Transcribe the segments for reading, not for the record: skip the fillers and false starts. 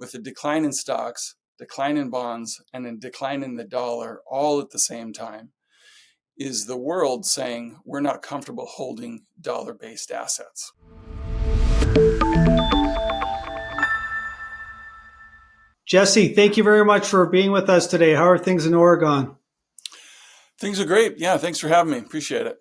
with a decline in stocks, decline in bonds, and a decline in the dollar all at the same time is the world saying we're not comfortable holding dollar-based assets. Jesse, thank you very much for being with us today. How are things in Oregon? Things are great. Yeah, thanks for having me. Appreciate it.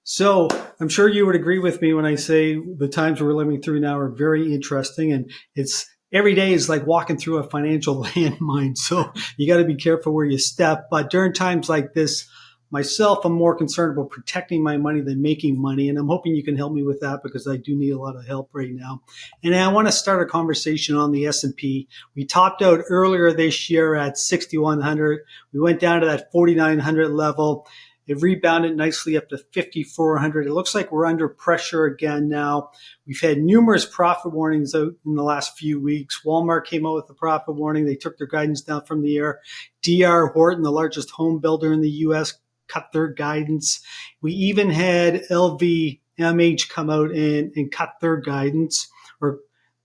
So I'm sure you would agree with me when I say the times we're living through now are very interesting, and it's every day is like walking through a financial landmine. So you got to be careful where you step. But during times like this, myself, I'm more concerned about protecting my money than making money. And I'm hoping you can help me with that because I do need a lot of help right now. And I want to start a conversation on the S&P. We topped out earlier this year at 6,100. We went down to that 4,900 level. It rebounded nicely up to 5,400. It looks like we're under pressure again now. We've had numerous profit warnings out in the last few weeks. Walmart came out with a profit warning. They took their guidance down from the air. D.R. Horton, the largest home builder in the U.S., cut their guidance. We even had LVMH come out and cut their guidance, or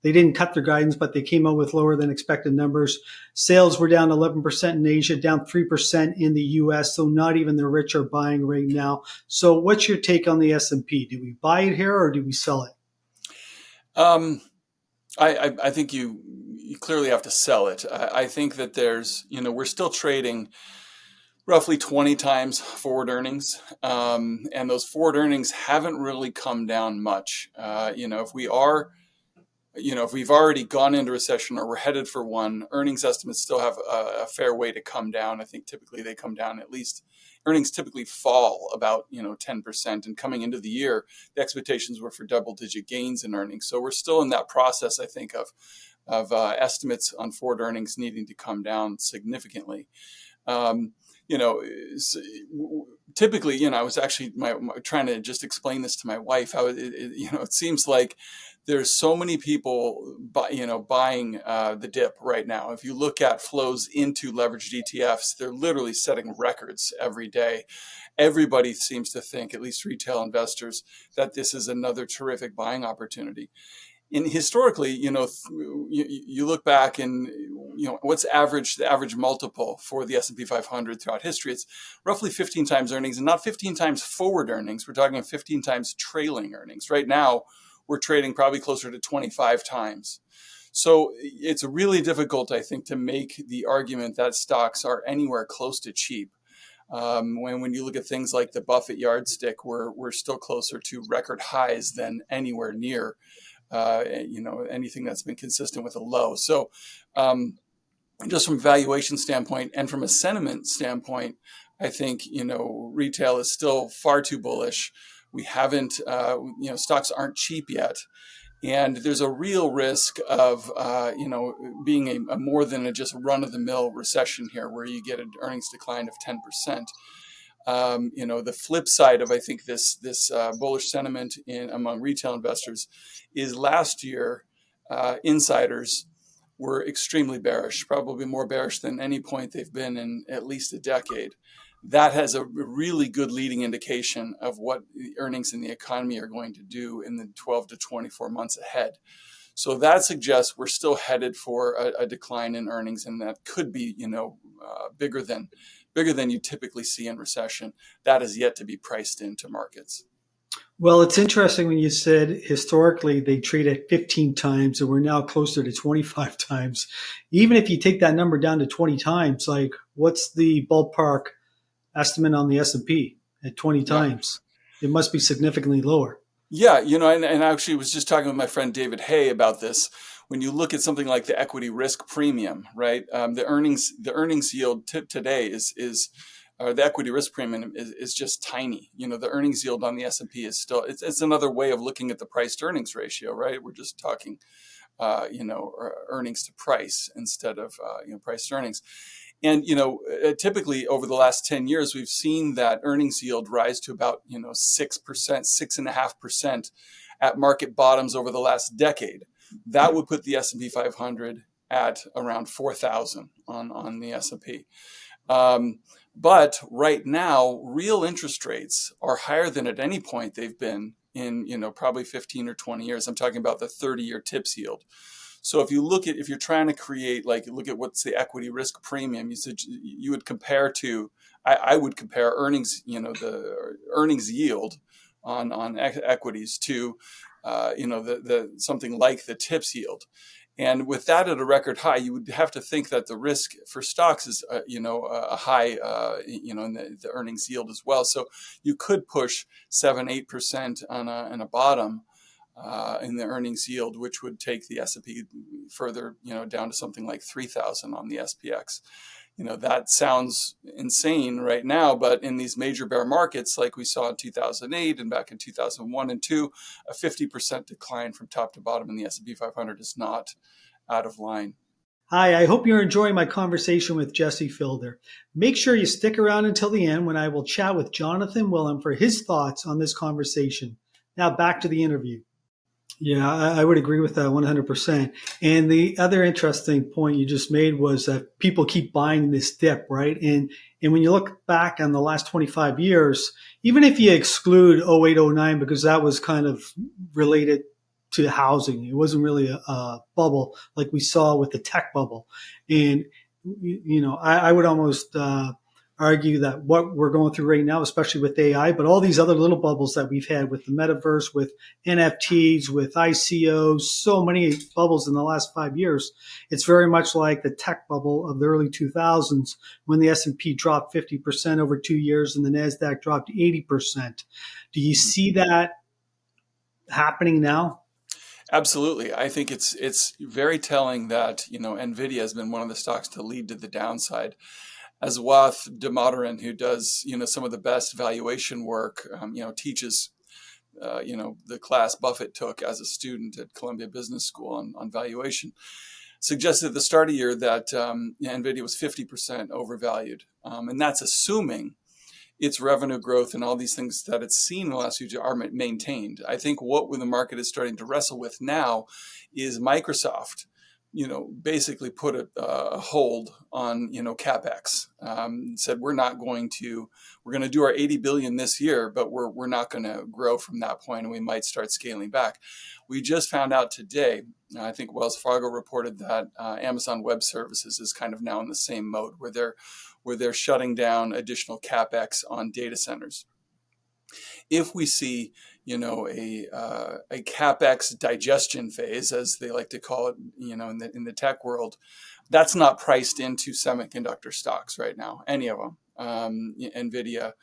they didn't cut their guidance, but they came out with lower than expected numbers. Sales were down 11% in Asia, down 3% in the U.S., so not even the rich are buying right now. So what's your take on the S&P? Do we buy it here or do we sell it? I think you clearly have to sell it. I think that we're still trading roughly 20 times forward earnings. And those forward earnings haven't really come down much. If we've already gone into recession or we're headed for one, earnings estimates still have a fair way to come down. I think typically they come down earnings typically fall about 10%. And coming into the year, the expectations were for double-digit gains in earnings. So we're still in that process, I think, of estimates on forward earnings needing to come down significantly. Typically, I was actually trying to just explain this to my wife. How it seems like there's so many people, buying the dip right now. If you look at flows into leveraged ETFs, they're literally setting records every day. Everybody seems to think, at least retail investors, that this is another terrific buying opportunity. And historically, you look back and, what's the average multiple for the S&P 500 throughout history? It's roughly 15 times earnings, and not 15 times forward earnings. We're talking 15 times trailing earnings. Right now, we're trading probably closer to 25 times. So it's really difficult, I think, to make the argument that stocks are anywhere close to cheap. When you look at things like the Buffett yardstick, we're still closer to record highs than anywhere near anything that's been consistent with a low. So just from a valuation standpoint and from a sentiment standpoint, I think, retail is still far too bullish. We haven't, stocks aren't cheap yet. And there's a real risk of, being a more than a just run-of-the-mill recession here, where you get an earnings decline of 10%. The flip side of, I think, this bullish sentiment among retail investors is last year, insiders were extremely bearish, probably more bearish than any point they've been in at least a decade. That has a really good leading indication of what the earnings in the economy are going to do in the 12 to 24 months ahead. So that suggests we're still headed for a decline in earnings, and that could be, bigger than you typically see in recession. That is yet to be priced into markets. Well, it's interesting when you said historically they trade at 15 times and we're now closer to 25 times. Even if you take that number down to 20 times, like what's the ballpark estimate on the S&P at 20 times? It must be significantly lower. Yeah, and I actually was just talking with my friend David Hay about this. When you look at something like the equity risk premium, right? The earnings yield today is the equity risk premium is just tiny. The earnings yield on the S&P is still, it's another way of looking at the price to earnings ratio, right? We're just talking, earnings to price instead of, price to earnings. And, typically over the last 10 years, we've seen that earnings yield rise to about, 6%, 6.5% at market bottoms over the last decade. That would put the S&P 500 at around 4,000 on the S&P. But right now, real interest rates are higher than at any point they've been in, probably 15 or 20 years. I'm talking about the 30-year TIPS yield. So if you're trying to create, like, look at what's the equity risk premium, you would compare to, I would compare earnings, the earnings yield on equities to, the something like the TIPS yield. And with that at a record high, you would have to think that the risk for stocks is, a high, in the earnings yield as well. So you could push 7-8% on a bottom in the earnings yield, which would take the S&P further, down to something like 3,000 on the SPX. That sounds insane right now, but in these major bear markets, like we saw in 2008 and back in 2001 and 2, a 50% decline from top to bottom in the S&P 500 is not out of line. Hi, I hope you're enjoying my conversation with Jesse Felder. Make sure you stick around until the end when I will chat with Jonathan Wellum for his thoughts on this conversation. Now back to the interview. Yeah, I would agree with that 100%. And the other interesting point you just made was that people keep buying this dip, right? And when you look back on the last 25 years, even if you exclude 08, 09, because that was kind of related to housing, it wasn't really a bubble like we saw with the tech bubble. And, I would almost argue that what we're going through right now, especially with AI, but all these other little bubbles that we've had with the metaverse, with NFTs, with ICOs, so many bubbles in the last 5 years. It's very much like the tech bubble of the early 2000s when the S&P dropped 50% over 2 years and the NASDAQ dropped 80%. Do you see that happening now? Absolutely. I think it's very telling that, NVIDIA has been one of the stocks to lead to the downside. As Wath Damodaran, who does, some of the best valuation work, teaches, the class Buffett took as a student at Columbia Business School on valuation, suggested at the start of the year that NVIDIA was 50% overvalued. And that's assuming its revenue growth and all these things that it's seen in the last few years are maintained. I think what the market is starting to wrestle with now is Microsoft, basically put a hold on, CapEx. Said we're going to do our 80 billion this year, but we're not going to grow from that point, and we might start scaling back. We just found out today, I think Wells Fargo reported that Amazon Web Services is kind of now in the same mode where they're shutting down additional CapEx on data centers. If we see, a CapEx digestion phase, as they like to call it, in the tech world, that's not priced into semiconductor stocks right now, any of them. NVIDIA,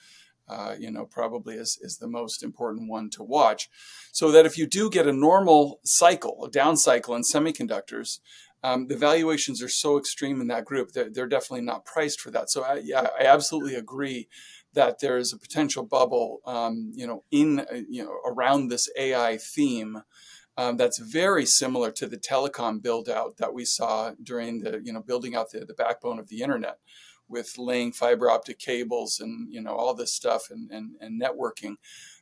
probably is the most important one to watch. So that if you do get a normal cycle, a down cycle in semiconductors, the valuations are so extreme in that group that they're definitely not priced for that. So I absolutely agree that there is a potential bubble, around this AI theme. That's very similar to the telecom build out that we saw during the, building out the backbone of the internet, with laying fiber optic cables and, all this stuff and networking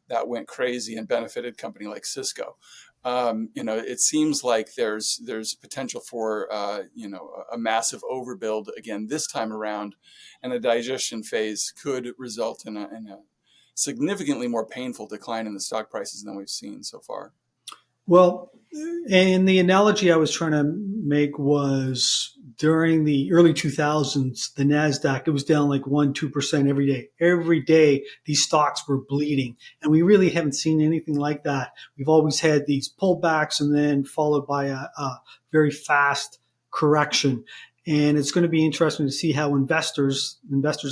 that went crazy and benefited a company like Cisco. It seems like there's potential for, a massive overbuild again this time around, and a digestion phase could result in a significantly more painful decline in the stock prices than we've seen so far. Well, and the analogy I was trying to make was during the early 2000s, the NASDAQ, it was down like 1-2% every day. Every day, these stocks were bleeding. And we really haven't seen anything like that. We've always had these pullbacks and then followed by a very fast correction. And it's going to be interesting to see how investors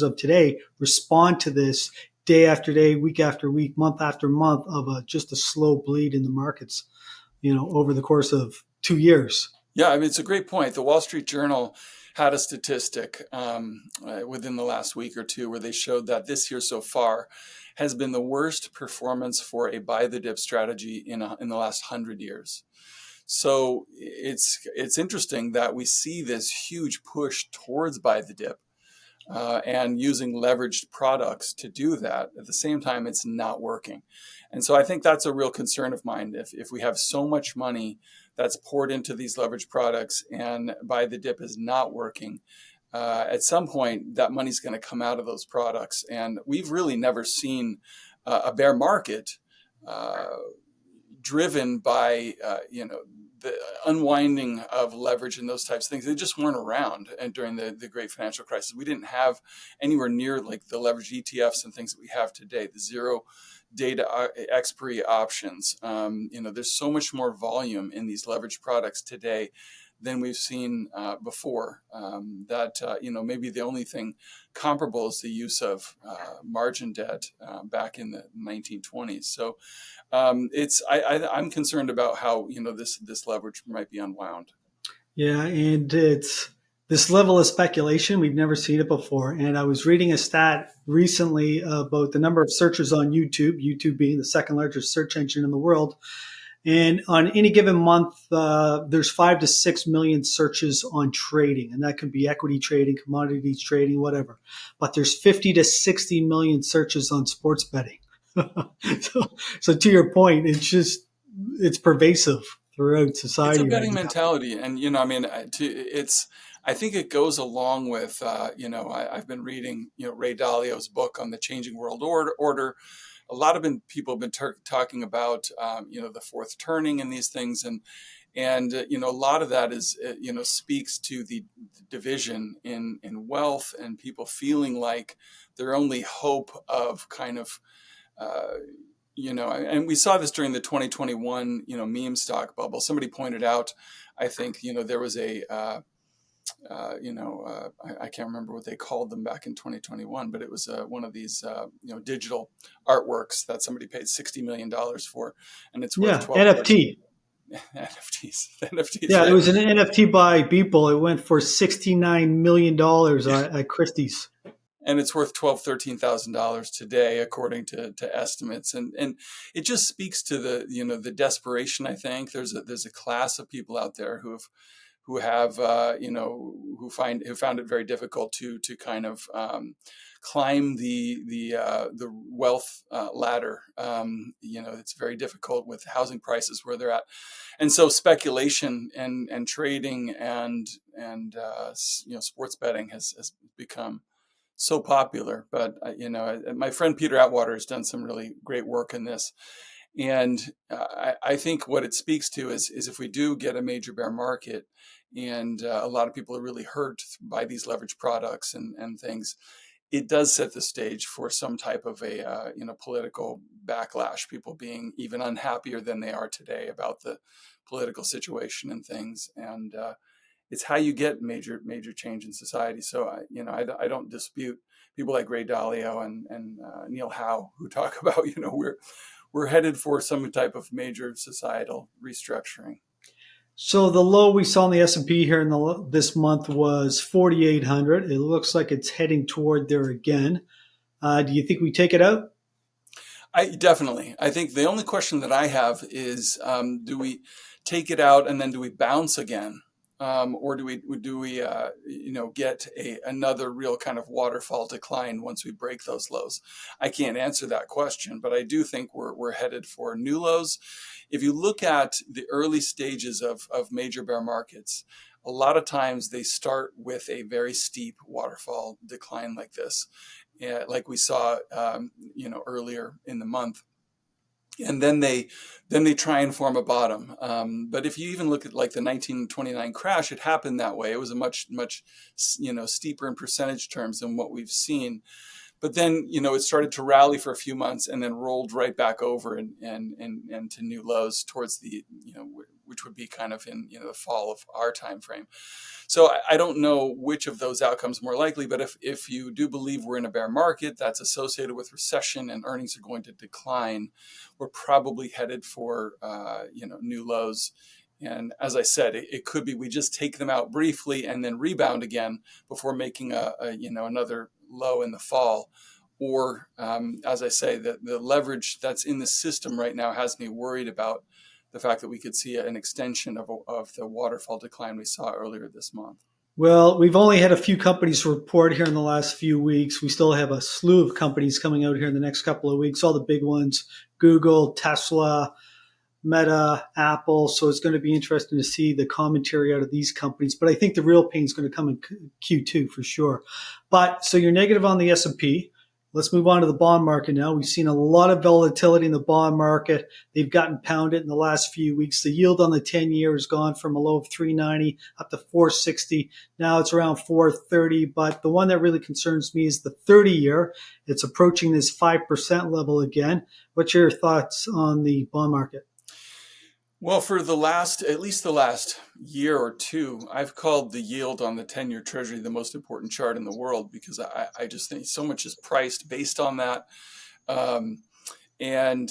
of today respond to this day after day, week after week, month after month of just a slow bleed in the markets, over the course of 2 years. Yeah, I mean, it's a great point. The Wall Street Journal had a statistic within the last week or two where they showed that this year so far has been the worst performance for a buy the dip strategy in the last 100 years. So it's interesting that we see this huge push towards buy the dip and using leveraged products to do that. At the same time, it's not working. And so I think that's a real concern of mine. If we have so much money that's poured into these leveraged products and buy the dip is not working, at some point that money's going to come out of those products. And we've really never seen a bear market driven by the unwinding of leverage and those types of things, they just weren't around. And during the great financial crisis, we didn't have anywhere near like the leveraged ETFs and things that we have today, the zero data expiry options. There's so much more volume in these leveraged products today than we've seen before. Maybe the only thing comparable is the use of margin debt back in the 1920s. So I'm concerned about how this leverage might be unwound. Yeah, and it's this level of speculation. We've never seen it before. And I was reading a stat recently about the number of searchers on YouTube, YouTube being the second largest search engine in the world. And on any given month, there's 5 to 6 million searches on trading, and that could be equity trading, commodities trading, whatever. But there's 50 to 60 million searches on sports betting. so to your point, it's pervasive throughout society. It's a right betting now. mentality, and I think it goes along with I've been reading Ray Dalio's book on the changing world order. A lot of people have been talking about the fourth turning and these things, and a lot of that is speaks to the division in wealth and people feeling like their only hope of kind of and we saw this during the 2021 meme stock bubble. Somebody pointed out, I think there was I can't remember what they called them back in 2021, but it was one of these digital artworks that somebody paid $60 million for, and it's worth 12. NFT. NFTs. Yeah, right? it was an NFT by Beeple. It went for $69 million at Christie's. And it's worth $13,000 today, according to estimates, and it just speaks to the desperation. I think there's a class of people out there who found it very difficult to kind of climb the wealth ladder. It's very difficult with housing prices where they're at, and so speculation and trading and sports betting has become so popular. But my friend Peter Atwater has done some really great work in this. And I think what it speaks to is if we do get a major bear market, and a lot of people are really hurt by these leveraged products and things, it does set the stage for some type of a political backlash. People being even unhappier than they are today about the political situation and things, and it's how you get major change in society. So I don't dispute people like Ray Dalio and Neil Howe who talk about we're headed for some type of major societal restructuring. So the low we saw in the S&P here this month was 4,800. It looks like it's heading toward there again. Do you think we take it out? Definitely. I think the only question that I have is, do we take it out and then do we bounce again? Or do we get another real kind of waterfall decline once we break those lows? I can't answer that question, but I do think we're headed for new lows. If you look at the early stages of major bear markets, a lot of times they start with a very steep waterfall decline like this, like we saw earlier in the month. And then they try and form a bottom. But if you even look at like the 1929 crash, it happened that way. It was a much steeper in percentage terms than what we've seen. But then it started to rally for a few months and then rolled right back over and to new lows towards the which would be kind of in the fall of our time frame. So I don't know which of those outcomes more likely, but if you do believe we're in a bear market that's associated with recession and earnings are going to decline, we're probably headed for new lows. And as I said, it could be we just take them out briefly and then rebound again before making another low in the fall. Or as I say, the leverage that's in the system right now has me worried about the fact that we could see an extension of the waterfall decline we saw earlier this month. Well, we've only had a few companies report here in the last few weeks. We still have a slew of companies coming out here in the next couple of weeks, all the big ones, Google, Tesla, Meta, Apple. So it's going to be interesting to see the commentary out of these companies. But I think the real pain is going to come in Q2 for sure. But so you're negative on the S&P. Let's move on to the bond market now. We've seen a lot of volatility in the bond market. They've gotten pounded in the last few weeks. The yield on the 10-year has gone from a low of 390 up to 460. Now it's around 430. But the one that really concerns me is the 30-year. It's approaching this 5% level again. What's your thoughts on the bond market? Well, for at least the last year or two, I've called the yield on the 10-year Treasury the most important chart in the world, because I just think so much is priced based on that. And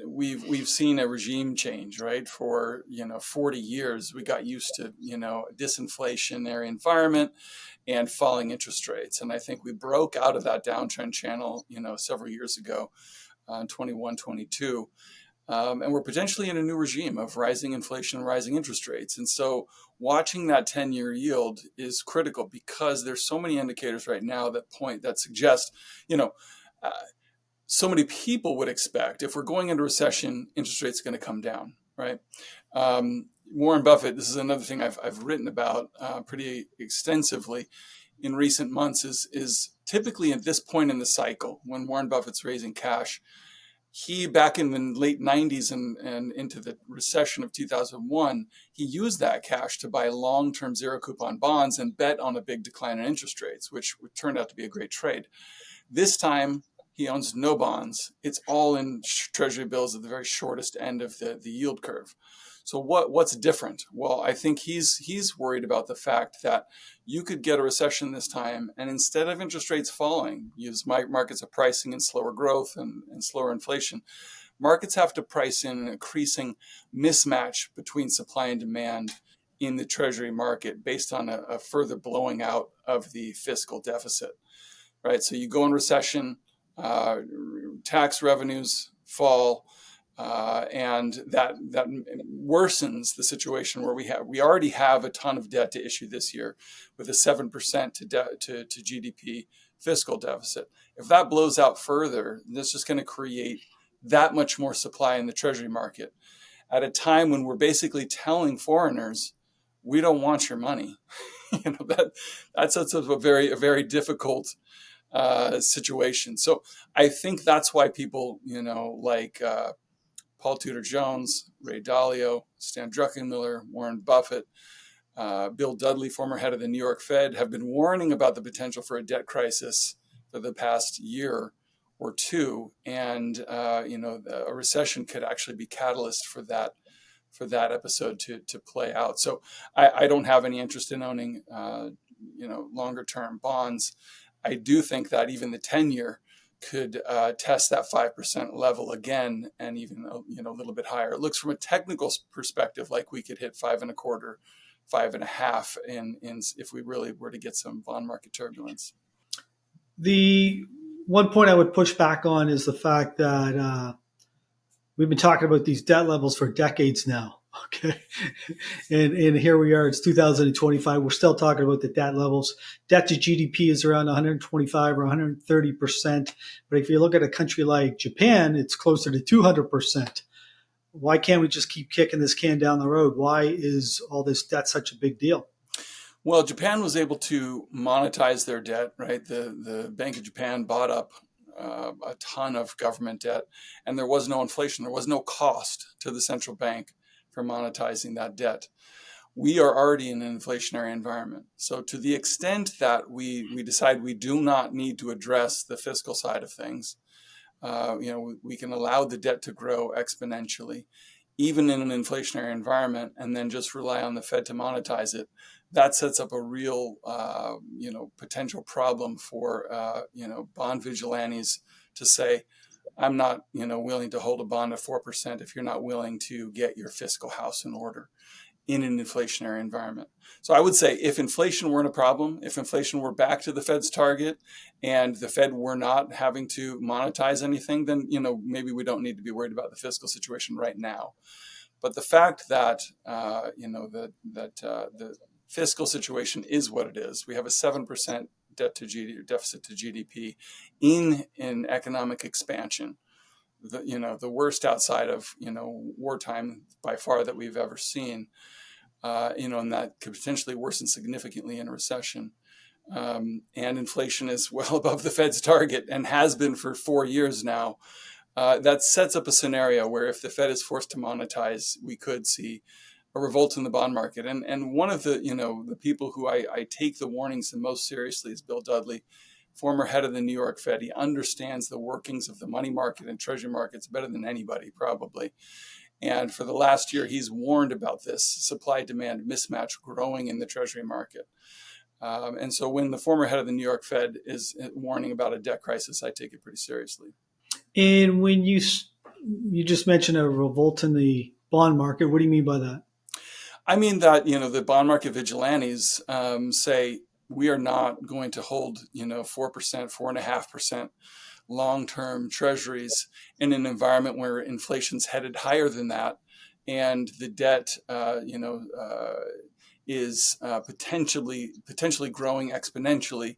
we've seen a regime change, right? For 40 years, we got used to a disinflationary environment and falling interest rates, and I think we broke out of that downtrend channel several years ago, in 21, 22. And we're potentially in a new regime of rising inflation and rising interest rates. And so watching that 10-year yield is critical, because there's so many indicators right now that suggest, so many people would expect, if we're going into recession, interest rates are going to come down, right? Warren Buffett, this is another thing I've written about pretty extensively in recent months, is typically at this point in the cycle, when Warren Buffett's raising cash, he, back in the late 90s and into the recession of 2001, he used that cash to buy long-term zero coupon bonds and bet on a big decline in interest rates, which turned out to be a great trade. This time, he owns no bonds. It's all in treasury bills at the very shortest end of the yield curve. So what's different? Well, I think he's worried about the fact that you could get a recession this time, and instead of interest rates falling, use markets are pricing in slower growth and slower inflation. Markets have to price in an increasing mismatch between supply and demand in the treasury market based on a further blowing out of the fiscal deficit, right? So you go in recession, tax revenues fall, and that worsens the situation where we already have a ton of debt to issue this year, with a 7% to GDP fiscal deficit. If that blows out further, this is going to create that much more supply in the treasury market at a time when we're basically telling foreigners, we don't want your money. That's a very difficult situation. So I think that's why people, like Paul Tudor Jones, Ray Dalio, Stan Druckenmiller, Warren Buffett, Bill Dudley, former head of the New York Fed, have been warning about the potential for a debt crisis for the past year or two, and a recession could actually be catalyst for that episode to play out. So I don't have any interest in owning longer term bonds. I do think that even the 10-year could test that 5% level again, and even a little bit higher. It looks from a technical perspective like we could hit 5.25, 5.5, in if we really were to get some bond market turbulence. The one point I would push back on is the fact that we've been talking about these debt levels for decades now. Okay. And here we are, it's 2025. We're still talking about the debt levels. Debt to GDP is around 125 or 130%. But if you look at a country like Japan, it's closer to 200%. Why can't we just keep kicking this can down the road? Why is all this debt such a big deal? Well, Japan was able to monetize their debt, right? The Bank of Japan bought up a ton of government debt, and there was no inflation. There was no cost to the central bank for monetizing that debt. We are already in an inflationary environment. So to the extent that we decide we do not need to address the fiscal side of things, we can allow the debt to grow exponentially, even in an inflationary environment, and then just rely on the Fed to monetize it. That sets up a real, potential problem for, bond vigilantes to say, I'm not, willing to hold a bond at 4% if you're not willing to get your fiscal house in order in an inflationary environment. So I would say, if inflation weren't a problem, if inflation were back to the Fed's target and the Fed were not having to monetize anything, then, maybe we don't need to be worried about the fiscal situation right now. But the fact that, the fiscal situation is what it is. We have a 7% deficit to GDP in an economic expansion, the worst outside of wartime by far that we've ever seen, and that could potentially worsen significantly in a recession. and inflation is well above the Fed's target and has been for 4 years now. That sets up a scenario where if the Fed is forced to monetize, we could see a revolt in the bond market. And one of the people who I take the warnings the most seriously is Bill Dudley, former head of the New York Fed. He understands the workings of the money market and treasury markets better than anybody, probably. And for the last year, he's warned about this supply-demand mismatch growing in the treasury market. And so when the former head of the New York Fed is warning about a debt crisis, I take it pretty seriously. And when you just mentioned a revolt in the bond market, what do you mean by that? I mean that, the bond market vigilantes say we are not going to hold, 4%, 4.5% long-term treasuries in an environment where inflation's headed higher than that, and the debt, is potentially growing exponentially,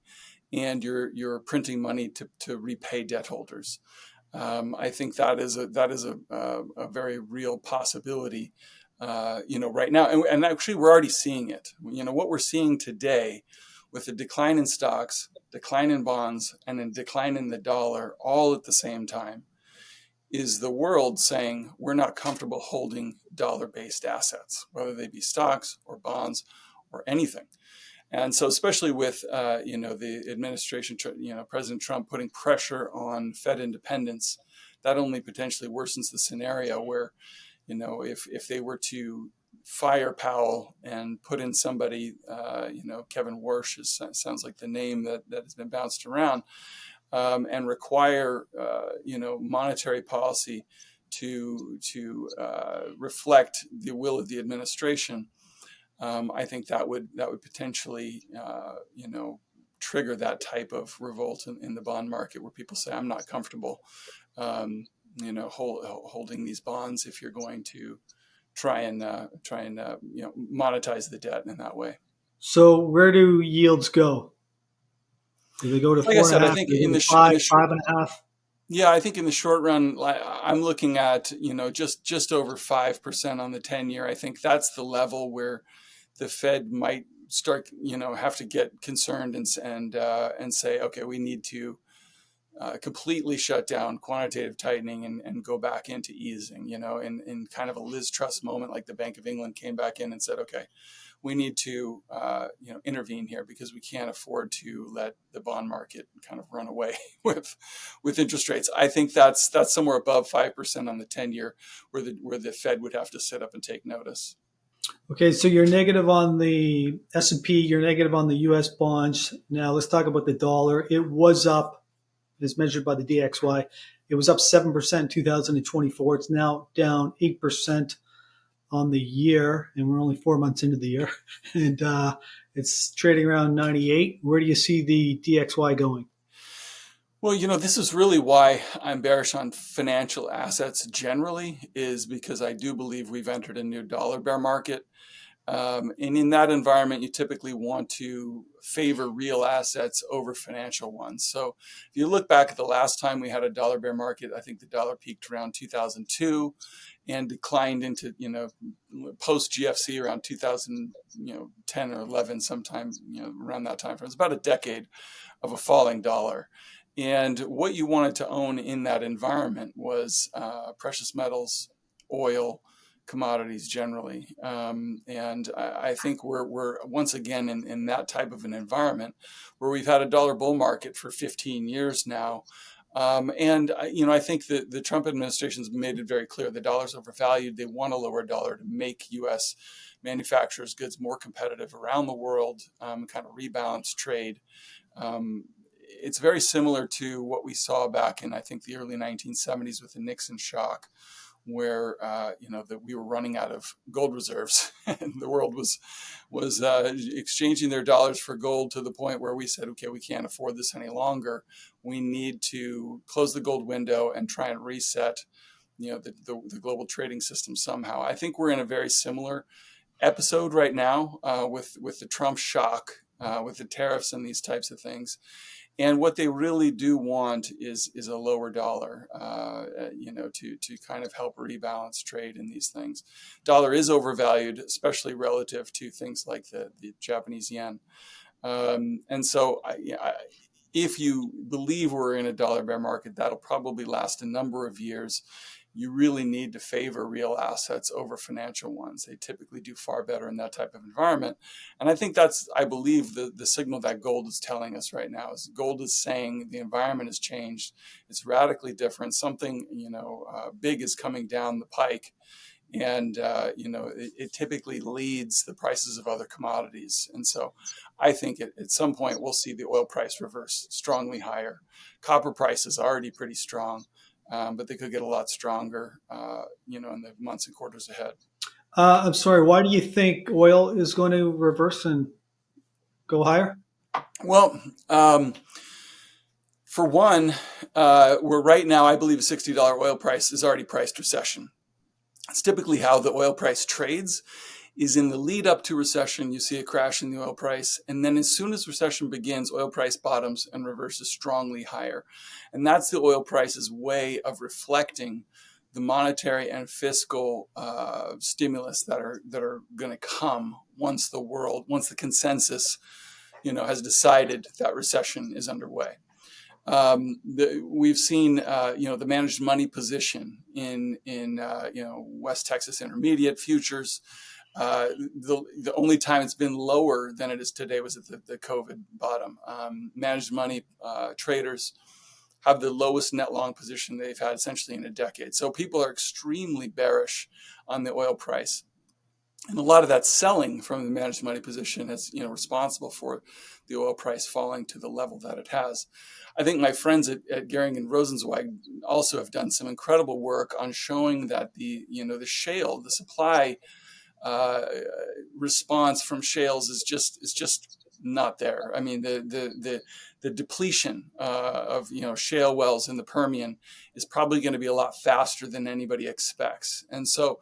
and you're printing money to repay debt holders. I think that is a very real possibility, right now, and actually we're already seeing it. What we're seeing today, with a decline in stocks, decline in bonds, and a decline in the dollar, all at the same time, is the world saying we're not comfortable holding dollar-based assets, whether they be stocks or bonds or anything. And so, especially with the administration, President Trump putting pressure on Fed independence, that only potentially worsens the scenario where, if they were to fire Powell and put in somebody, Kevin Warsh sounds like the name that has been bounced around, and require monetary policy to reflect the will of the administration. I think that would potentially trigger that type of revolt in the bond market, where people say, I'm not comfortable holding these bonds if you're going to try and monetize the debt in that way. So where do yields go? Do they go to Like I four and said, a I half? think Do they in go the to five, short, five and a half? yeah, I think in the short run, I'm looking at just over 5% on the 10-year. I think that's the level where the Fed might start have to get concerned and say, okay, we need to completely shut down quantitative tightening and go back into easing. In kind of a Liz Truss moment, like the Bank of England came back in and said, okay, we need to intervene here, because we can't afford to let the bond market kind of run away with interest rates. I think that's somewhere above 5% on the 10-year, where the Fed would have to sit up and take notice. Okay, so you're negative on the S&P, you're negative on the U.S. bonds. Now let's talk about the dollar. It was up, as measured by the DXY. It was up 7% in 2024. It's now down 8% on the year, and we're only 4 months into the year. And it's trading around 98. Where do you see the DXY going? Well, this is really why I'm bearish on financial assets generally, is because I do believe we've entered a new dollar bear market. And in that environment, you typically want to favor real assets over financial ones. So if you look back at the last time we had a dollar bear market, I think the dollar peaked around 2002 and declined into, post GFC around 2010 or 11, sometime, around that time frame. It's about a decade of a falling dollar. And what you wanted to own in that environment was precious metals, oil, commodities generally. And I think we're once again in that type of an environment where we've had a dollar bull market for 15 years now. And I think that the Trump administration's made it very clear the dollar's overvalued. They want a lower dollar to make U.S. manufacturers' goods more competitive around the world, kind of rebalance trade. It's very similar to what we saw back in, I think, the early 1970s with the Nixon shock, where that we were running out of gold reserves, and the world was exchanging their dollars for gold, to the point where we said, okay, we can't afford this any longer. We need to close the gold window and try and reset, the global trading system somehow. I think we're in a very similar episode right now with the Trump shock, with the tariffs and these types of things. And what they really do want is a lower dollar, to kind of help rebalance trade in these things. Dollar is overvalued, especially relative to things like the Japanese yen. And so if you believe we're in a dollar bear market, that'll probably last a number of years. You really need to favor real assets over financial ones. They typically do far better in that type of environment. And I think that's, I believe, the signal that gold is telling us right now is gold is saying the environment has changed. It's radically different. Something, big is coming down the pike. And, it typically leads the prices of other commodities. And so I think at some point we'll see the oil price reverse strongly higher. Copper price is already pretty strong, but they could get a lot stronger, in the months and quarters ahead. I'm sorry. Why do you think oil is going to reverse and go higher? Well, for one, we're right now, I believe a $60 oil price is already priced recession. It's typically how the oil price trades is in the lead up to recession. You see a crash in the oil price. And then as soon as recession begins, oil price bottoms and reverses strongly higher. And that's the oil price's way of reflecting the monetary and fiscal stimulus that are going to come once the consensus, has decided that recession is underway. We've seen, the managed money position in West Texas Intermediate futures. The only time it's been lower than it is today was at the COVID bottom. Managed money traders have the lowest net long position they've had essentially in a decade. So people are extremely bearish on the oil price. And a lot of that selling from the managed money position is, responsible for the oil price falling to the level that it has. I think my friends at Gehring and Rosenzweig also have done some incredible work on showing that the shale, the supply response from shales is just not there. I mean, the depletion of shale wells in the Permian is probably going to be a lot faster than anybody expects. And so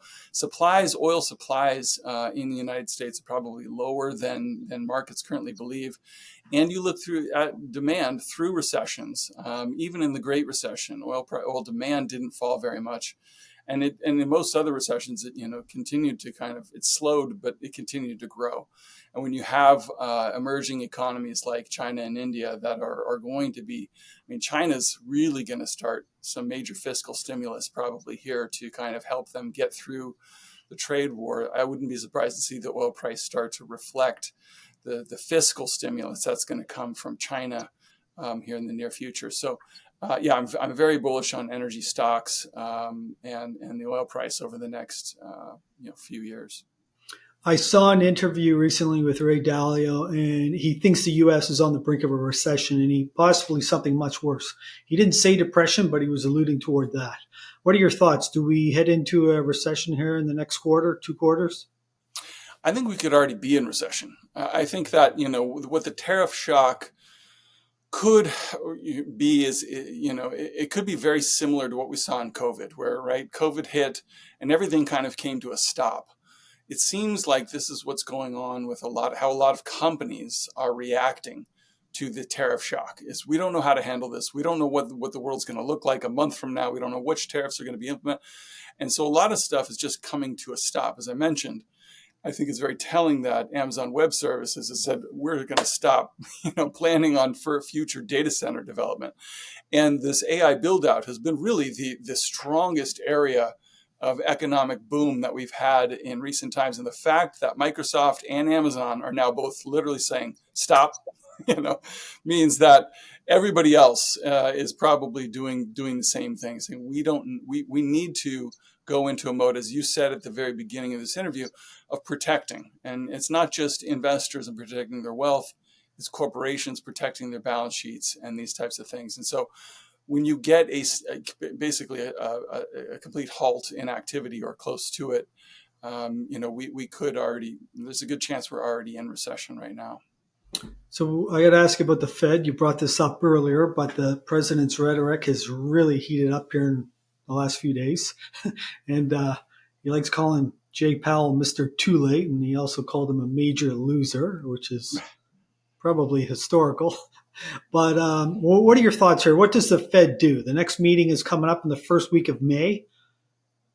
oil supplies in the United States are probably lower than markets currently believe. And you look at demand through recessions, even in the Great Recession, oil demand didn't fall very much. And in most other recessions, it continued to it slowed, but it continued to grow. And when you have emerging economies like China and India that are going to be, China's really going to start some major fiscal stimulus probably here to kind of help them get through the trade war. I wouldn't be surprised to see the oil price start to reflect the fiscal stimulus that's going to come from China here in the near future. So, I'm very bullish on energy stocks and the oil price over the next few years. I saw an interview recently with Ray Dalio, and he thinks the U.S. is on the brink of a recession, and possibly something much worse. He didn't say depression, but he was alluding toward that. What are your thoughts? Do we head into a recession here in the next quarter, 2 quarters? I think we could already be in recession. I think that, what the tariff shock could be is, it could be very similar to what we saw in COVID, where, COVID hit and everything kind of came to a stop. It seems like this is what's going on with how a lot of companies are reacting to the tariff shock. Is we don't know how to handle this. We don't know what the world's going to look like a month from now. We don't know which tariffs are going to be implemented. And so a lot of stuff is just coming to a stop. As I mentioned, I think it's very telling that Amazon Web Services has said, we're going to stop, planning on for future data center development. And this AI build out has been really the strongest area of economic boom that we've had in recent times. And the fact that Microsoft and Amazon are now both literally saying, stop, means that everybody else is probably doing the same thing. Saying we need to go into a mode, as you said at the very beginning of this interview, of protecting. And it's not just investors and protecting their wealth, it's corporations protecting their balance sheets and these types of things. And so when you get basically a complete halt in activity or close to it, we could already, there's a good chance we're already in recession right now. So I got to ask you about the Fed. You brought this up earlier, but the president's rhetoric has really heated up here in the last few days. And he likes calling Jay Powell Mr. Too Late, and he also called him a major loser, which is probably historical. But what are your thoughts here? What does the Fed do? The next meeting is coming up in the first week of May.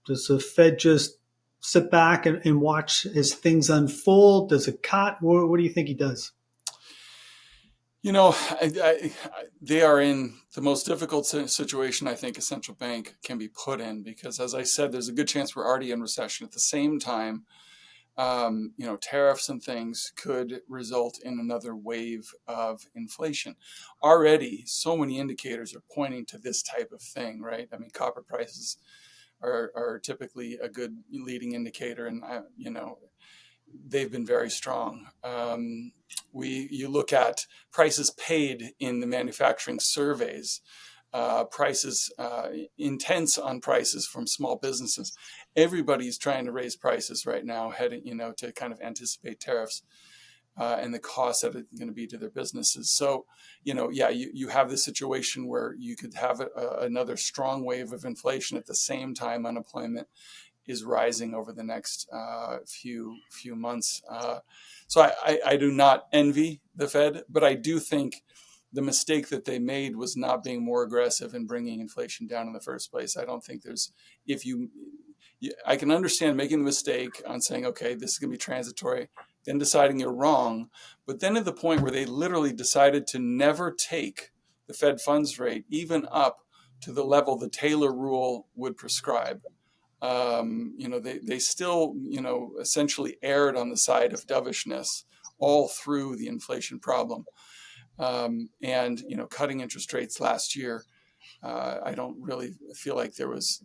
Does the Fed just sit back and watch as things unfold? Does it cut? What do you think he does? You know, they are in the most difficult situation I think a central bank can be put in because, as I said, there's a good chance we're already in recession. At the same time, tariffs and things could result in another wave of inflation. Already, so many indicators are pointing to this type of thing, right? I mean, copper prices are typically a good leading indicator, and they've been very strong. You look at prices paid in the manufacturing surveys, prices intense on prices from small businesses. Everybody's trying to raise prices right now, heading to kind of anticipate tariffs and the cost that it's going to be to their businesses. So, you have this situation where you could have another strong wave of inflation at the same time unemployment is rising over the next few months. So I do not envy the Fed, but I do think the mistake that they made was not being more aggressive in bringing inflation down in the first place. I don't think I can understand making the mistake on saying, okay, this is going to be transitory, then deciding you're wrong, but then at the point where they literally decided to never take the Fed funds rate even up to the level the Taylor rule would prescribe. They still, essentially erred on the side of dovishness all through the inflation problem. And cutting interest rates last year, I don't really feel like there was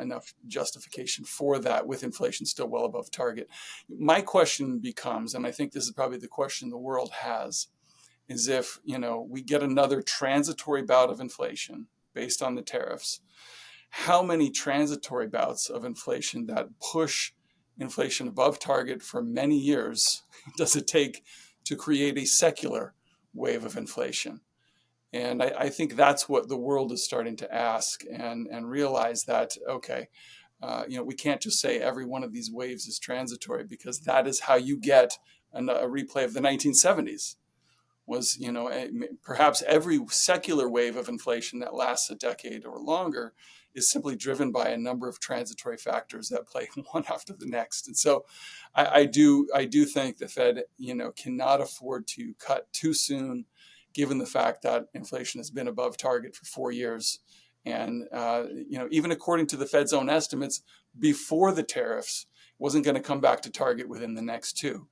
enough justification for that with inflation still well above target. My question becomes, and I think this is probably the question the world has, is if we get another transitory bout of inflation based on the tariffs, how many transitory bouts of inflation that push inflation above target for many years does it take to create a secular wave of inflation? And I think that's what the world is starting to ask and realize that, okay, we can't just say every one of these waves is transitory, because that is how you get a replay of the 1970s. Was, perhaps every secular wave of inflation that lasts a decade or longer is simply driven by a number of transitory factors that play one after the next. And so I do think the Fed, cannot afford to cut too soon, given the fact that inflation has been above target for 4 years. And, even according to the Fed's own estimates, before the tariffs, wasn't going to come back to target within the next 2.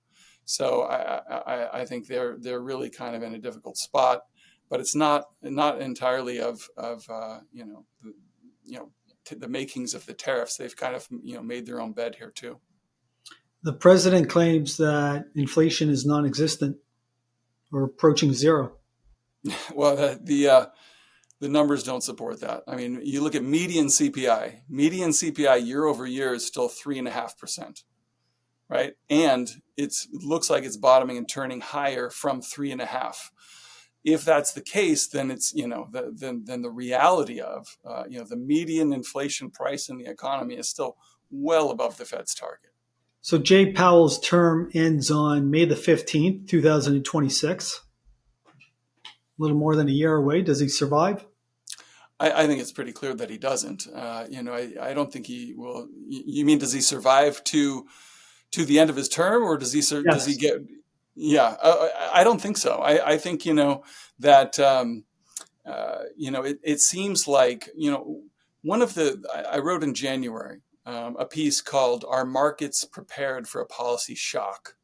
So I think they're really kind of in a difficult spot, but it's not entirely of the makings of the tariffs. They've kind of made their own bed here too. The president claims that inflation is non-existent or approaching zero. Well, the numbers don't support that. I mean, you look at median CPI. Median CPI year over year is still 3.5%. Right, and it looks like it's bottoming and turning higher from 3.5. If that's the case, then it's then the reality of the median inflation price in the economy is still well above the Fed's target. So Jay Powell's term ends on May the 15th, 2026. A little more than a year away. Does he survive? I think it's pretty clear that he doesn't. I don't think he will. You mean, does he survive to the end of his term, or does he Yes. does he get? Yeah, I don't think so. I think that it seems like one of the I wrote in January a piece called "Are Markets Prepared for a Policy Shock?"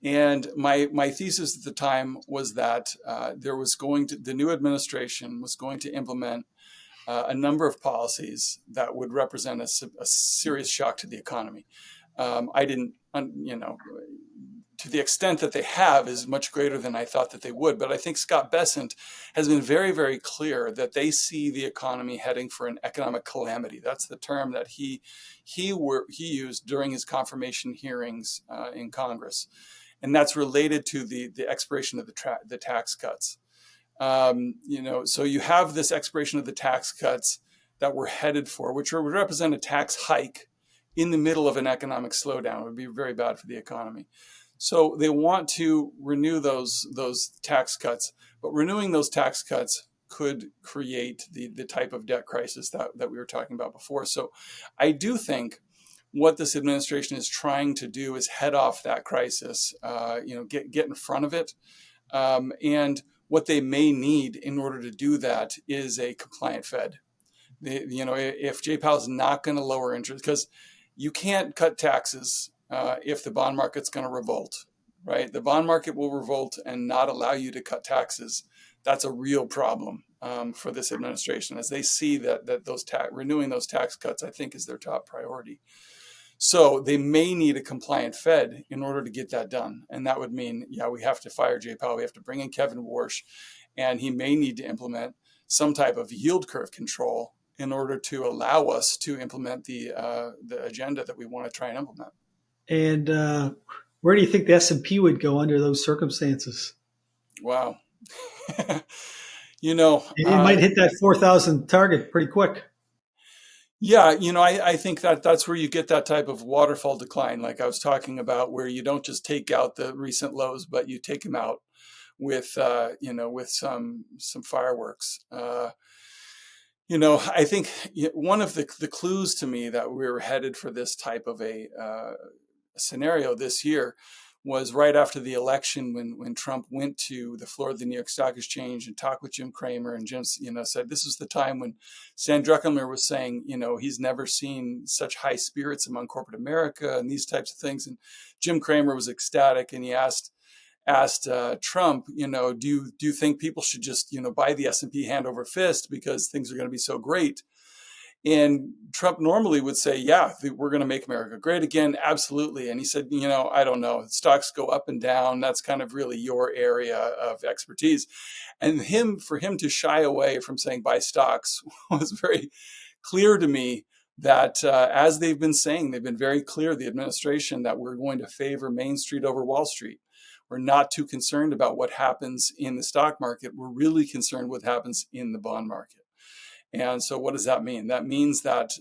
And my thesis at the time was that the new administration was going to implement a number of policies that would represent a serious shock to the economy. I didn't, to the extent that they have is much greater than I thought that they would. But I think Scott Bessent has been very, very clear that they see the economy heading for an economic calamity. That's the term that he used during his confirmation hearings in Congress. And that's related to the expiration of the tax cuts. So you have this expiration of the tax cuts that we're headed for, which would represent a tax hike in the middle of an economic slowdown. It would be very bad for the economy. So they want to renew those tax cuts, but renewing those tax cuts could create the type of debt crisis that we were talking about before. So I do think what this administration is trying to do is head off that crisis, get in front of it. And what they may need in order to do that is a compliant Fed. If Jay Powell's not going to lower interest, because you can't cut taxes if the bond market's going to revolt, right? The bond market will revolt and not allow you to cut taxes. That's a real problem for this administration, as they see that renewing those tax cuts, I think, is their top priority. So they may need a compliant Fed in order to get that done. And that would mean, we have to fire Jay Powell. We have to bring in Kevin Warsh, and he may need to implement some type of yield curve control in order to allow us to implement the agenda that we want to try and implement. And where do you think the S&P would go under those circumstances? Wow. It might hit that 4,000 target pretty quick. Yeah, I think that's where you get that type of waterfall decline, like I was talking about, where you don't just take out the recent lows, but you take them out with with some fireworks. I think one of the clues to me that we were headed for this type of a scenario this year was right after the election, when Trump went to the floor of the New York Stock Exchange and talked with Jim Cramer, and Jim said this was the time when Stan Druckenmiller was saying he's never seen such high spirits among corporate America and these types of things. And Jim Cramer was ecstatic, and he asked Trump, do you think people should just buy the S&P hand over fist because things are going to be so great? And Trump normally would say, yeah, we're going to make America great again. Absolutely. And he said, I don't know. Stocks go up and down. That's kind of really your area of expertise. And for him to shy away from saying buy stocks was very clear to me that as they've been saying, they've been very clear, the administration, that we're going to favor Main Street over Wall Street. We're not too concerned about what happens in the stock market. We're really concerned with what happens in the bond market. And so what does that mean? That means that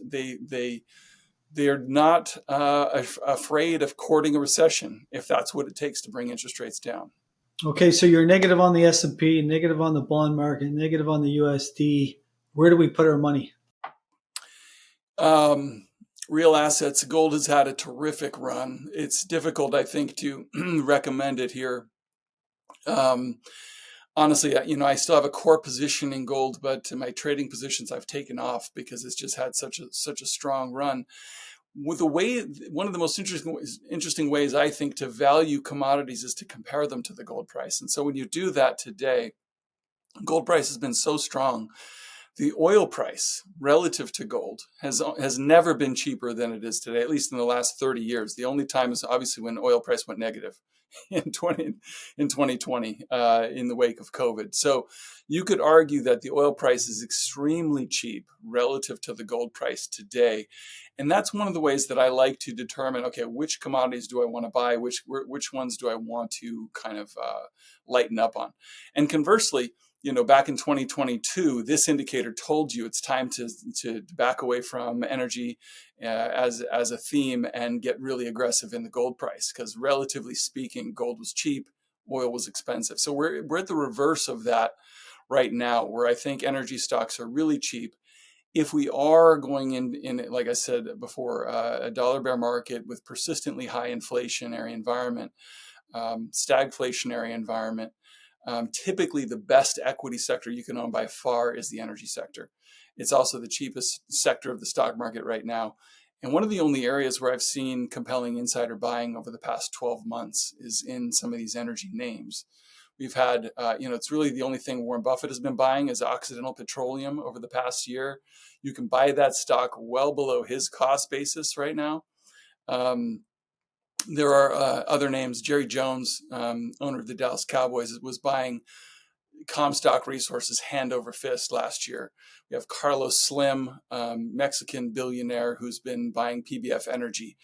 they're not afraid of courting a recession if that's what it takes to bring interest rates down. Okay, so you're negative on the S&P, negative on the bond market, negative on the USD. Where do we put our money? Real assets. Gold has had a terrific run. It's difficult, I think, to recommend it here. Honestly, I still have a core position in gold, but my trading positions I've taken off because it's just had such a strong run. One of the most interesting ways, I think, to value commodities is to compare them to the gold price. And so when you do that today, gold price has been so strong. The oil price relative to gold has never been cheaper than it is today, at least in the last 30 years. The only time is obviously when oil price went negative in 2020 in the wake of COVID. So you could argue that the oil price is extremely cheap relative to the gold price today. And that's one of the ways that I like to determine, okay, which commodities do I want to buy? Which ones do I want to kind of lighten up on? And conversely, back in 2022, this indicator told you it's time to back away from energy as a theme and get really aggressive in the gold price, because relatively speaking, gold was cheap, oil was expensive. So we're at the reverse of that right now, where I think energy stocks are really cheap. If we are going in like I said before, a dollar bear market with persistently high inflationary environment, stagflationary environment, typically the best equity sector you can own by far is the energy sector. It's also the cheapest sector of the stock market right now. And one of the only areas where I've seen compelling insider buying over the past 12 months is in some of these energy names. We've had, it's really the only thing Warren Buffett has been buying is Occidental Petroleum over the past year. You can buy that stock well below his cost basis right now. There are other names. Jerry Jones, owner of the Dallas Cowboys, was buying Comstock Resources hand over fist last year. We have Carlos Slim, Mexican billionaire, who's been buying PBF Energy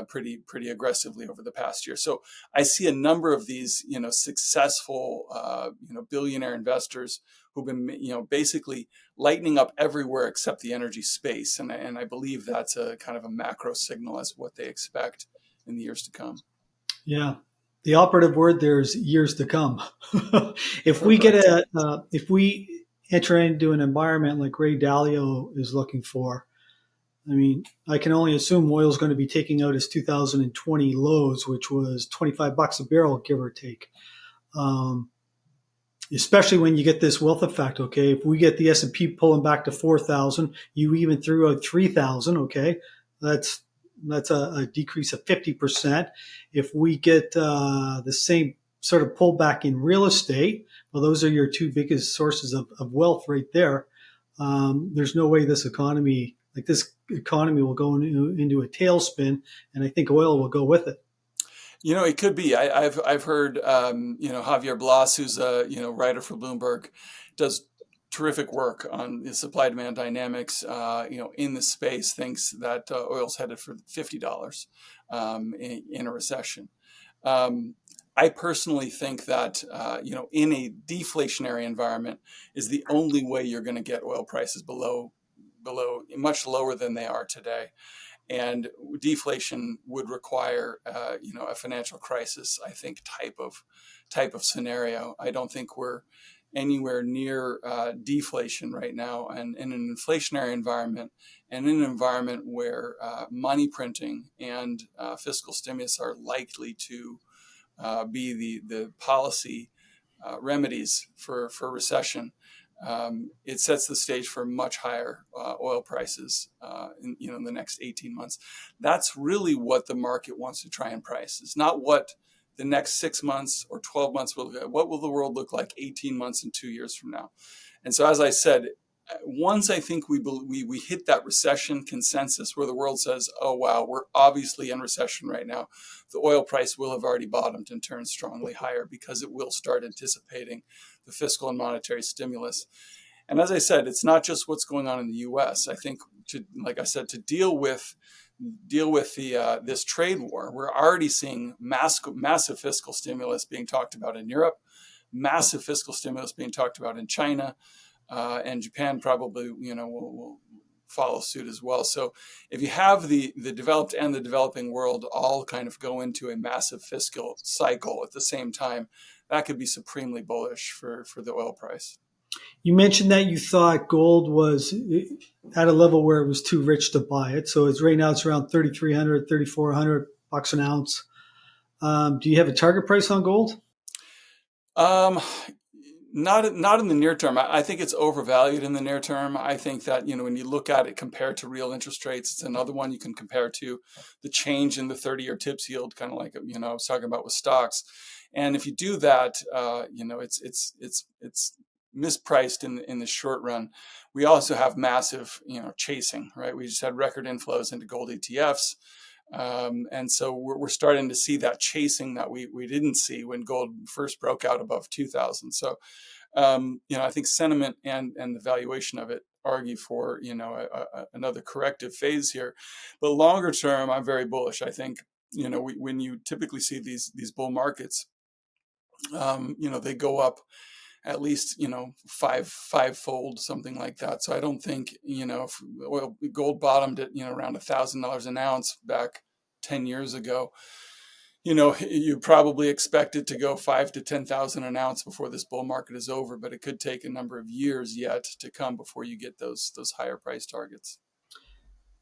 pretty aggressively over the past year. So I see a number of these, successful, billionaire investors who've been, basically lightening up everywhere except the energy space. And I believe that's a kind of a macro signal as to what they expect in the years to come. Yeah. The operative word there is years to come. If we if we enter into an environment like Ray Dalio is looking for, I can only assume oil is going to be taking out its 2020 lows, which was $25 a barrel, give or take. Especially when you get this wealth effect. Okay, if we get the S&P pulling back to 4,000, you even threw out 3,000. Okay, that's a decrease of 50%. If we get the same sort of pullback in real estate, well, those are your two biggest sources of wealth right there. There's no way this economy will go into a tailspin, and I think oil will go with it. It could be. I've heard, Javier Blas, who's a writer for Bloomberg, does terrific work on the supply demand dynamics. In the space, thinks that oil's headed for $50 in a recession. I personally think that in a deflationary environment is the only way you're going to get oil prices below much lower than they are today. And deflation would require, a financial crisis, I think, type of scenario. I don't think we're anywhere near deflation right now. And in an inflationary environment, and in an environment where money printing and fiscal stimulus are likely to be the policy remedies for recession, it sets the stage for much higher oil prices in the next 18 months. That's really what the market wants to try and price. It's not what the next 6 months or 12 months will look like. What will the world look like 18 months and 2 years from now? And so, as I said, once I think we hit that recession consensus where the world says, oh, wow, we're obviously in recession right now, the oil price will have already bottomed and turned strongly higher because it will start anticipating the fiscal and monetary stimulus. And as I said, it's not just what's going on in the U.S. I think, to deal with the this trade war, we're already seeing massive fiscal stimulus being talked about in Europe, massive fiscal stimulus being talked about in China, and Japan probably will follow suit as well. So if you have the developed and the developing world all kind of go into a massive fiscal cycle at the same time, that could be supremely bullish for the oil price. You mentioned that you thought gold was at a level where it was too rich to buy it. So right now it's around $3,300, $3,400 an ounce. Do you have a target price on gold? Not in the near term. I think it's overvalued in the near term. I think that, when you look at it compared to real interest rates, it's another one you can compare to the change in the 30-year TIPS yield, kind of like, I was talking about with stocks. And if you do that, it's mispriced in the short run. We also have massive, chasing, right? We just had record inflows into gold ETFs. And so we're starting to see that chasing that we didn't see when gold first broke out above 2,000. So, I think sentiment and the valuation of it argue for, another corrective phase here. But longer term, I'm very bullish. I think, when you typically see these bull markets, they go up at least, fivefold, something like that. So I don't think, if gold bottomed at, around $1,000 an ounce back 10 years ago, you probably expect it to go 5,000 to 10,000 an ounce before this bull market is over, but it could take a number of years yet to come before you get those higher price targets.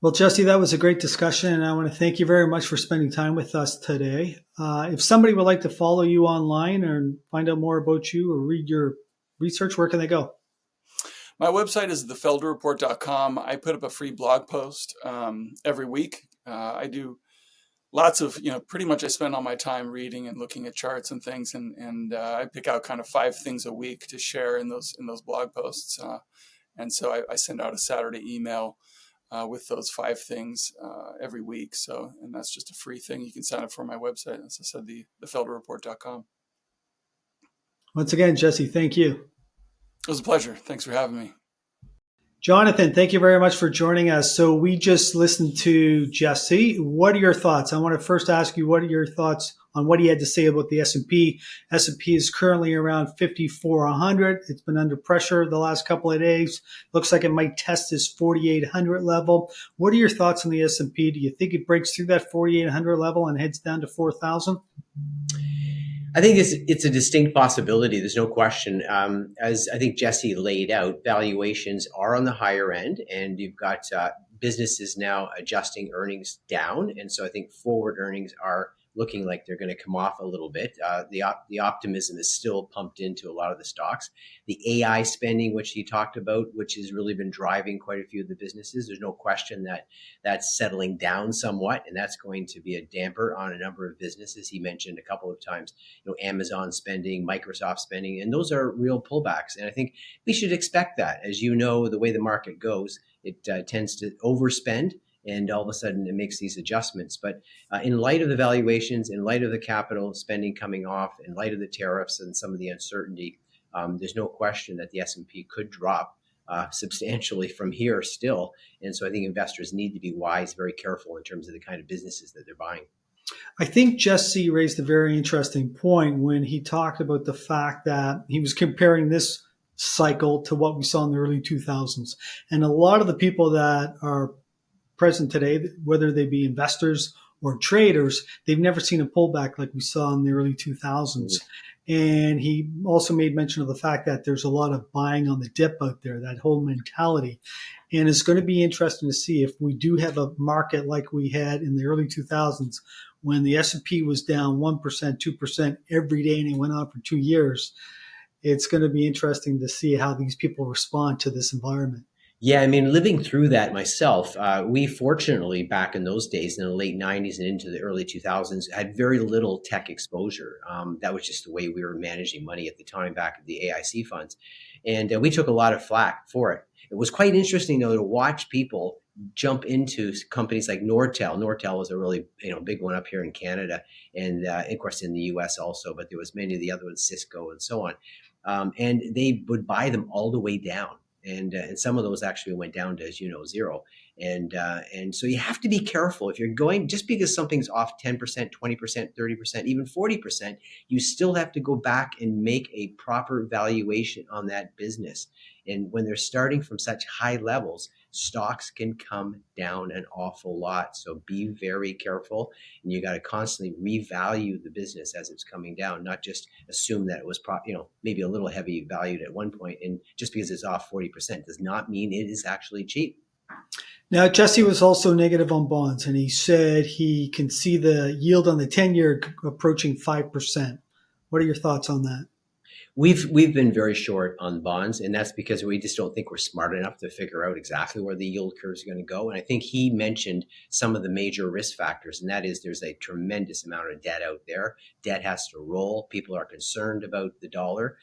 Well, Jesse, that was a great discussion, and I want to thank you very much for spending time with us today. If somebody would like to follow you online or find out more about you or read your research, where can they go? My website is thefelderreport.com. I put up a free blog post every week. I do lots of, pretty much I spend all my time reading and looking at charts and things, and I pick out kind of 5 things a week to share in those blog posts. And so I send out a Saturday email with those 5 things every week. And that's just a free thing. You can sign up for my website. As I said, thefelderreport.com. Once again, Jesse, thank you. It was a pleasure. Thanks for having me. Jonathan, thank you very much for joining us. So we just listened to Jesse. What are your thoughts? I want to first ask you, what are your thoughts on what he had to say about the S&P? S&P is currently around 5,400. It's been under pressure the last couple of days. Looks like it might test this 4,800 level. What are your thoughts on the S&P? Do you think it breaks through that 4,800 level and heads down to 4,000? I think it's a distinct possibility. There's no question. As I think Jesse laid out, valuations are on the higher end, and you've got businesses now adjusting earnings down. And so I think forward earnings are looking like they're going to come off a little bit. The optimism is still pumped into a lot of the stocks. The AI spending, which he talked about, which has really been driving quite a few of the businesses, there's no question that that's settling down somewhat, and that's going to be a damper on a number of businesses. He mentioned a couple of times, Amazon spending, Microsoft spending, and those are real pullbacks. And I think we should expect that. As you know, the way the market goes, it tends to overspend, and all of a sudden it makes these adjustments. But in light of the valuations, in light of the capital spending coming off, in light of the tariffs and some of the uncertainty, there's no question that the S&P could drop substantially from here still. And so I think investors need to be wise, very careful in terms of the kind of businesses that they're buying. I think Jesse raised a very interesting point when he talked about the fact that he was comparing this cycle to what we saw in the early 2000s. And a lot of the people that are present today, whether they be investors or traders, they've never seen a pullback like we saw in the early 2000s. And he also made mention of the fact that there's a lot of buying on the dip out there, that whole mentality. And it's going to be interesting to see if we do have a market like we had in the early 2000s when the S&P was down 1%, 2% every day and it went on for 2 years. It's going to be interesting to see how these people respond to this environment. Yeah, I mean, living through that myself, we fortunately back in those days in the late 90s and into the early 2000s had very little tech exposure. That was just the way we were managing money at the time back at the AIC funds. And we took a lot of flack for it. It was quite interesting, though, to watch people jump into companies like Nortel. Nortel was a really big one up here in Canada and of course in the US also, but there was many of the other ones, Cisco and so on. And they would buy them all the way down. And some of those actually went down to, as you know, zero. And so you have to be careful. If you're going, just because something's off 10%, 20%, 30%, even 40%, you still have to go back and make a proper valuation on that business. And when they're starting from such high levels, stocks can come down an awful lot. So be very careful. And you got to constantly revalue the business as it's coming down, not just assume that it was maybe a little heavy valued at one point. And just because it's off 40% does not mean it is actually cheap. Now, Jesse was also negative on bonds, and he said he can see the yield on the 10-year approaching 5%. What are your thoughts on that? We've been very short on bonds, and that's because we just don't think we're smart enough to figure out exactly where the yield curve is going to go. And I think he mentioned some of the major risk factors, and that is there's a tremendous amount of debt out there. Debt has to roll. People are concerned about the dollar.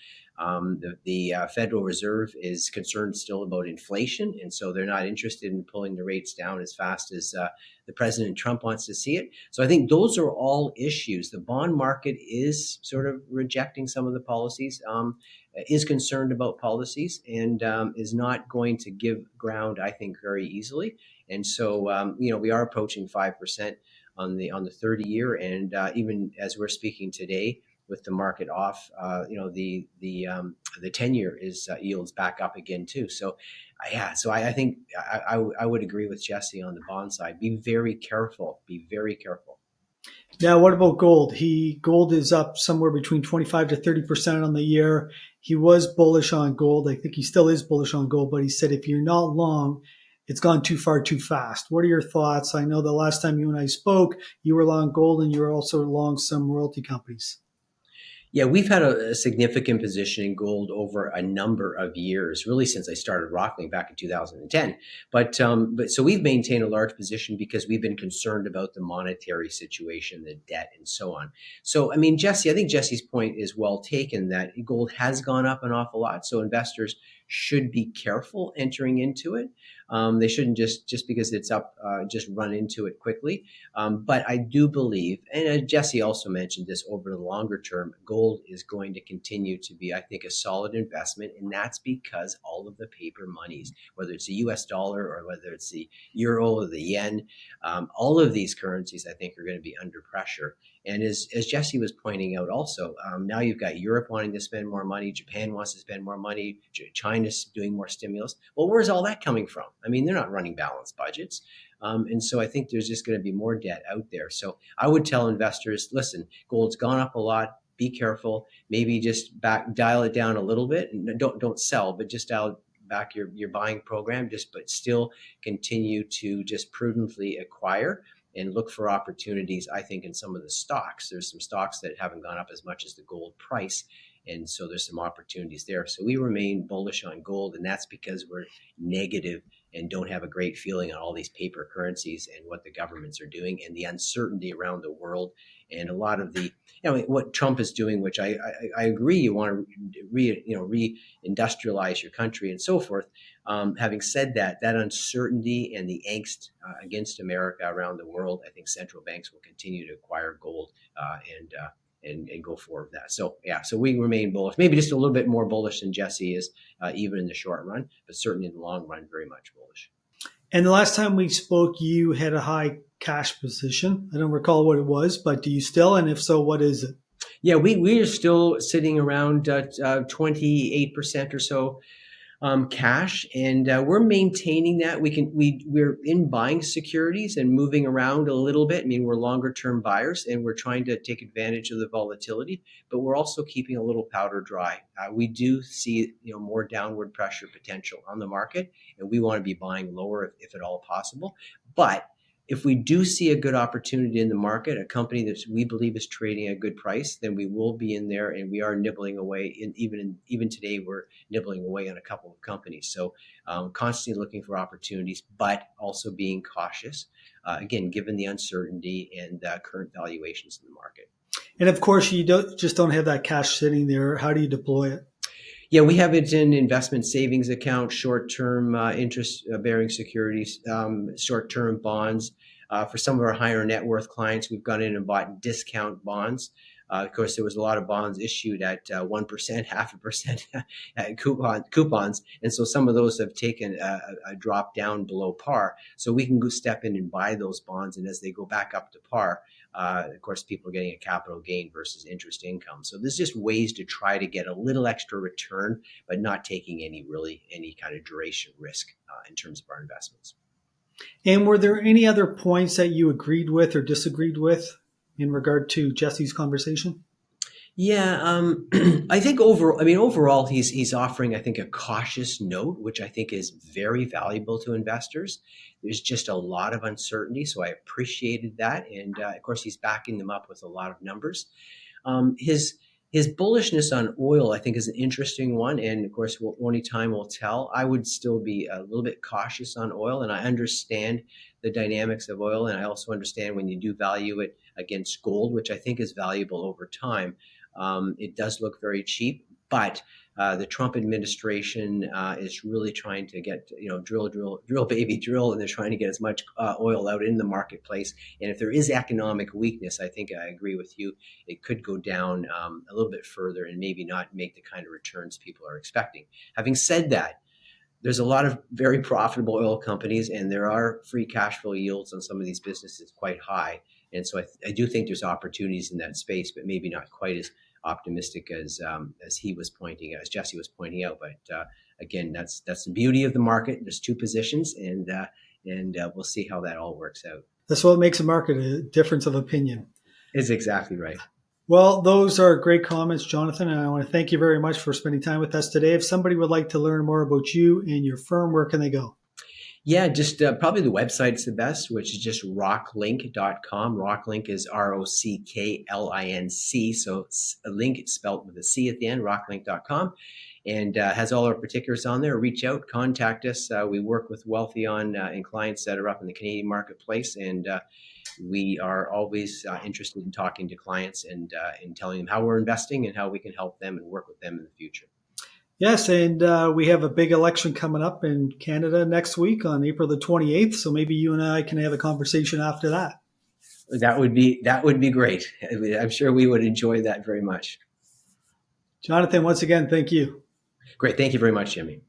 The Federal Reserve is concerned still about inflation, and so they're not interested in pulling the rates down as fast as the President Trump wants to see it. So I think those are all issues. The bond market is sort of rejecting some of the policies, is concerned about policies, and is not going to give ground, I think, very easily. And so, we are approaching 5% on the 30-year, and even as we're speaking today, with the market off, the 10-year is yields back up again too. So, So I think I would agree with Jesse on the bond side. Be very careful. Be very careful. Now, what about gold? Gold is up somewhere between 25 to 30% on the year. He was bullish on gold. I think he still is bullish on gold, but he said if you're not long, it's gone too far too fast. What are your thoughts? I know the last time you and I spoke, you were long gold and you were also long some royalty companies. Yeah, we've had a significant position in gold over a number of years, really since I started RockLinc back in 2010. But so we've maintained a large position because we've been concerned about the monetary situation, the debt, and so on. So, I mean, I think Jesse's point is well taken that gold has gone up an awful lot. So investors should be careful entering into it. They shouldn't just because it's up, just run into it quickly. But I do believe, and Jesse also mentioned this, over the longer term, gold is going to continue to be, I think, a solid investment. And that's because all of the paper monies, whether it's the US dollar or whether it's the euro or the yen, all of these currencies, I think, are going to be under pressure. And as Jesse was pointing out also, now you've got Europe wanting to spend more money, Japan wants to spend more money, China's doing more stimulus. Well, where's all that coming from? I mean, they're not running balanced budgets. And so I think there's just going to be more debt out there. So I would tell investors, listen, gold's gone up a lot. Be careful. Maybe just dial it down a little bit. And don't sell, but just dial back your buying program, but still continue to just prudently acquire. and look for opportunities. I think in some of the stocks, there's some stocks that haven't gone up as much as the gold price. And so there's some opportunities there. So we remain bullish on gold, and that's because we're negative and don't have a great feeling on all these paper currencies and what the governments are doing and the uncertainty around the world and a lot of the, what Trump is doing, which I agree, you want to re-industrialize your country and so forth. Having said that, that uncertainty and the angst against America around the world, I think central banks will continue to acquire gold and go forward with that. So so we remain bullish, maybe just a little bit more bullish than Jesse is, even in the short run, but certainly in the long run, very much bullish. And the last time we spoke, you had a high cash position. I don't recall what it was, but do you still? And if so, what is it? Yeah, we are still sitting around 28% or so cash, and we're maintaining that. We're in buying securities and moving around a little bit. I mean, we're longer term buyers, and we're trying to take advantage of the volatility, but we're also keeping a little powder dry. We do see more downward pressure potential on the market, and we want to be buying lower if at all possible. But if we do see a good opportunity in the market, a company that we believe is trading at a good price, then we will be in there, and we are nibbling away. Even today, we're nibbling away on a couple of companies. So constantly looking for opportunities, but also being cautious, again, given the uncertainty and current valuations in the market. And of course, you don't have that cash sitting there. How do you deploy it? Yeah, we have it in investment savings account, short-term interest-bearing securities, short-term bonds. For some of our higher net worth clients, we've gone in and bought discount bonds. Of course, there was a lot of bonds issued at 1%, 0.5% coupons. And so some of those have taken a drop down below par. So we can go step in and buy those bonds. And as they go back up to par, of course, people are getting a capital gain versus interest income. So there's just ways to try to get a little extra return, but not taking any kind of duration risk in terms of our investments. And were there any other points that you agreed with or disagreed with in regard to Jesse's conversation? Yeah, I think overall, he's offering, I think, a cautious note, which I think is very valuable to investors. There's just a lot of uncertainty, so I appreciated that, and of course, he's backing them up with a lot of numbers. His bullishness on oil, I think, is an interesting one, and of course, only time will tell. I would still be a little bit cautious on oil, and I understand the dynamics of oil, and I also understand when you do value it against gold, which I think is valuable over time. It does look very cheap, but the Trump administration is really trying to get, drill, baby, drill, and they're trying to get as much oil out in the marketplace. And if there is economic weakness, I think I agree with you, it could go down a little bit further and maybe not make the kind of returns people are expecting. Having said that, there's a lot of very profitable oil companies, and there are free cash flow yields on some of these businesses quite high. And so I do think there's opportunities in that space, but maybe not quite as optimistic as Jesse was pointing out. But again, that's the beauty of the market. There's two positions, and we'll see how that all works out. That's what makes a market, a difference of opinion. Is exactly right. Well, those are great comments, Jonathan, and I want to thank you very much for spending time with us today. If somebody would like to learn more about you and your firm, where can they go? Yeah, just probably the website's the best, which is just RockLinc.com. RockLinc is RockLinc. So a link spelled with a C at the end, RockLinc.com. And has all our particulars on there. Reach out, contact us. We work with Wealthion and clients that are up in the Canadian marketplace. And we are always interested in talking to clients and in telling them how we're investing and how we can help them and work with them in the future. Yes, and we have a big election coming up in Canada next week on April the 28th. So maybe you and I can have a conversation after that. That would be great. I'm sure we would enjoy that very much. Jonathan, once again, thank you. Great. Thank you very much, Jimmy.